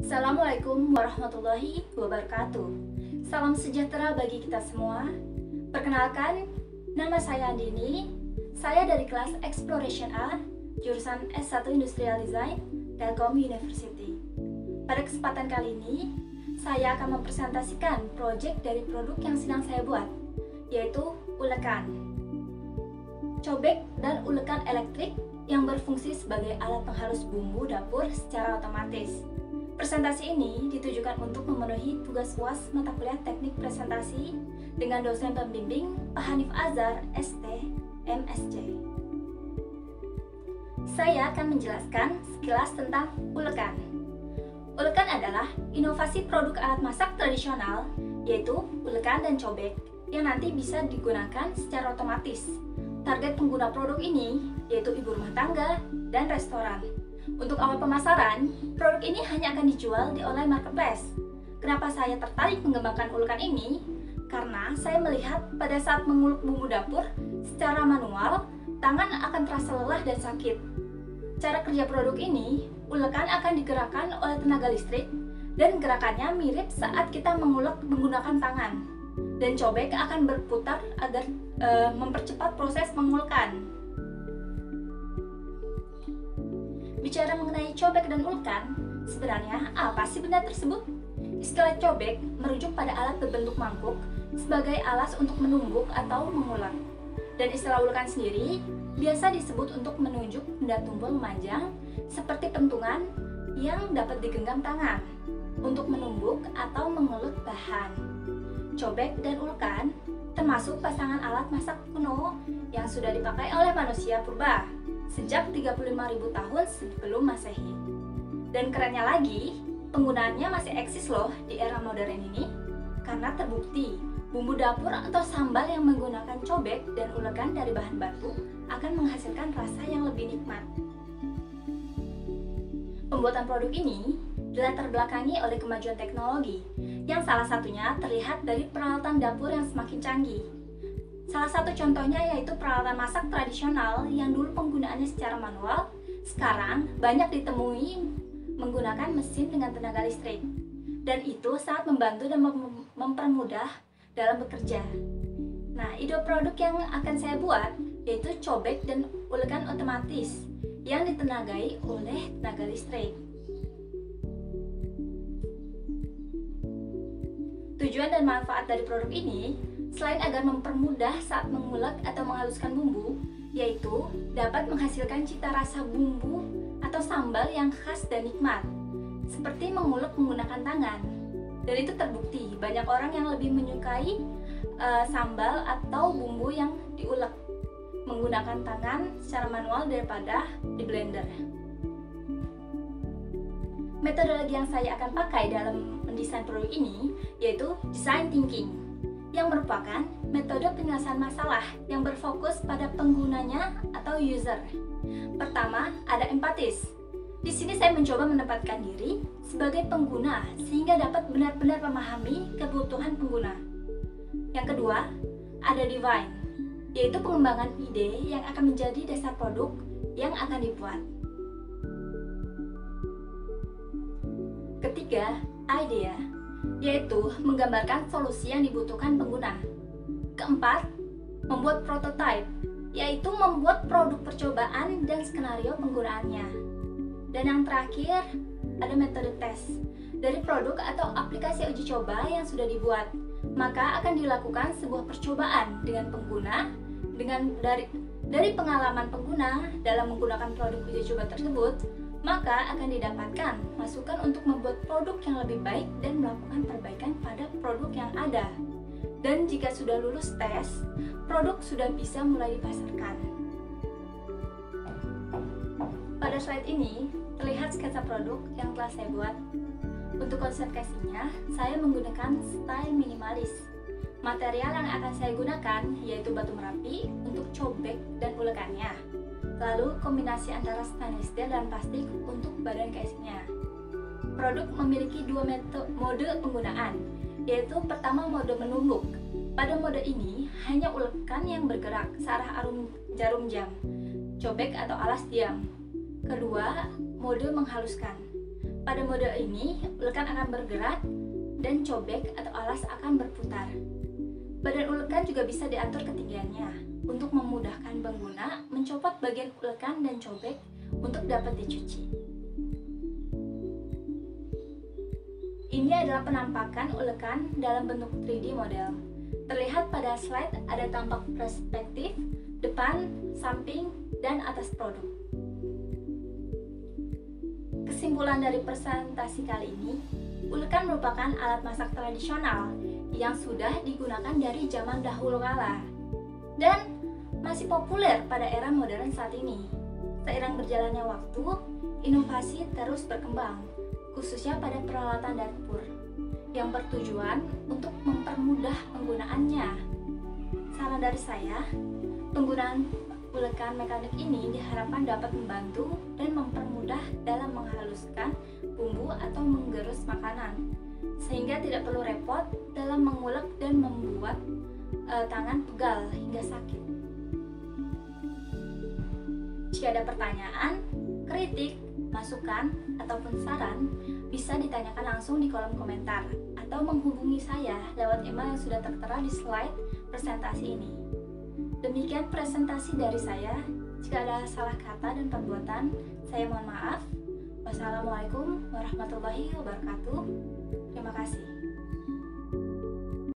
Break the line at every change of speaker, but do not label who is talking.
Assalamualaikum warahmatullahi wabarakatuh. Salam sejahtera bagi kita semua. Perkenalkan, nama saya Andini. Saya dari kelas Exploration A, jurusan S1 Industrial Design, Telkom University. Pada kesempatan kali ini, saya akan mempresentasikan proyek dari produk yang sedang saya buat, yaitu ulekan. Cobek dan ulekan elektrik yang berfungsi sebagai alat penghalus bumbu dapur secara otomatis. Presentasi ini ditujukan untuk memenuhi tugas UAS mata kuliah Teknik Presentasi dengan dosen pembimbing Pak Hanif Azhar, ST, MSc. Saya akan menjelaskan sekilas tentang ulekan. Ulekan adalah inovasi produk alat masak tradisional, yaitu ulekan dan cobek, yang nanti bisa digunakan secara otomatis. Target pengguna produk ini yaitu ibu rumah tangga dan restoran. Untuk awal pemasaran, produk ini hanya akan dijual di online marketplace. Kenapa saya tertarik mengembangkan ulekan ini? Karena saya melihat pada saat mengulek bumbu dapur secara manual, tangan akan terasa lelah dan sakit. Cara kerja produk ini, ulekan akan digerakkan oleh tenaga listrik dan gerakannya mirip saat kita mengulek menggunakan tangan. Dan cobek akan berputar agar mempercepat proses mengulekan. Bicara mengenai cobek dan ulekan, sebenarnya apa sih benda tersebut? Istilah cobek merujuk pada alat berbentuk mangkuk sebagai alas untuk menumbuk atau mengulek. Dan istilah ulekan sendiri biasa disebut untuk menunjuk benda tumpul memanjang seperti pentungan yang dapat digenggam tangan untuk menumbuk atau mengulek bahan. Cobek dan ulekan termasuk pasangan alat masak kuno yang sudah dipakai oleh manusia purba sejak 35.000 tahun sebelum Masehi. Dan kerennya lagi, penggunaannya masih eksis loh di era modern ini karena terbukti bumbu dapur atau sambal yang menggunakan cobek dan ulekan dari bahan baku akan menghasilkan rasa yang lebih nikmat. Pembuatan produk ini dilatar belakangi oleh kemajuan teknologi yang salah satunya terlihat dari peralatan dapur yang semakin canggih. Salah satu contohnya yaitu peralatan masak tradisional yang dulu penggunaannya secara manual, sekarang banyak ditemui menggunakan mesin dengan tenaga listrik. Dan itu sangat membantu dan mempermudah dalam bekerja. Nah, ide produk yang akan saya buat yaitu cobek dan ulekan otomatis yang ditenagai oleh tenaga listrik. Tujuan dan manfaat dari produk ini selain agar mempermudah saat mengulek atau menghaluskan bumbu, yaitu dapat menghasilkan cita rasa bumbu atau sambal yang khas dan nikmat, seperti mengulek menggunakan tangan. Dan itu terbukti, banyak orang yang lebih menyukai sambal atau bumbu yang diulek menggunakan tangan secara manual daripada di blender. Metodologi yang saya akan pakai dalam mendesain produk ini yaitu design thinking, yang merupakan metode penyelesaian masalah yang berfokus pada penggunanya atau user. Pertama, ada empatis. Di sini saya mencoba menempatkan diri sebagai pengguna sehingga dapat benar-benar memahami kebutuhan pengguna. Yang kedua, ada divine, yaitu pengembangan ide yang akan menjadi dasar produk yang akan dibuat. Ketiga, idea, yaitu menggambarkan solusi yang dibutuhkan pengguna. Keempat, membuat prototype, yaitu membuat produk percobaan dan skenario penggunaannya. Dan yang terakhir, ada metode tes. Dari produk atau aplikasi uji coba yang sudah dibuat, maka akan dilakukan sebuah percobaan dengan pengguna dari pengalaman pengguna dalam menggunakan produk uji coba tersebut, maka akan didapatkan masukan untuk membuat produk yang lebih baik dan melakukan perbaikan pada produk yang ada. Dan jika sudah lulus tes, produk sudah bisa mulai dipasarkan. Pada slide ini terlihat sketsa produk yang telah saya buat. Untuk konsep casingnya, saya menggunakan style minimalis. Material yang akan saya gunakan yaitu batu merapi untuk cobek dan ulekannya. Lalu kombinasi antara stainless steel dan plastik untuk badan casingnya. Produk memiliki dua mode penggunaan, yaitu pertama mode menumbuk. Pada mode ini hanya ulekan yang bergerak searah jarum jam, cobek atau alas diam. Kedua, mode menghaluskan. Pada mode ini, ulekan akan bergerak dan cobek atau alas akan berputar. Badan ulekan juga bisa diatur ketinggiannya untuk memudahkan pengguna mencopot bagian ulekan dan cobek untuk dapat dicuci. Ini adalah penampakan ulekan dalam bentuk 3D model. Terlihat pada slide ada tampak perspektif, depan, samping, dan atas produk. Kesimpulan dari presentasi kali ini, ulekan merupakan alat masak tradisional yang sudah digunakan dari zaman dahulu kala dan masih populer pada era modern saat ini. Seiring berjalannya waktu, inovasi terus berkembang, khususnya pada peralatan dapur yang bertujuan untuk mempermudah penggunaannya. Saran dari saya, penggunaan ulekan mekanik ini diharapkan dapat membantu dan mempermudah dalam menghaluskan bumbu atau menggerus makanan, sehingga tidak perlu repot dalam mengulek dan membuat tangan pegal hingga sakit. Jika ada pertanyaan, kritik, masukan, ataupun saran, bisa ditanyakan langsung di kolom komentar atau menghubungi saya lewat email yang sudah tertera di slide presentasi ini. Demikian presentasi dari saya. Jika ada salah kata dan perbuatan, saya mohon maaf. Wassalamualaikum warahmatullahi wabarakatuh. Terima kasih.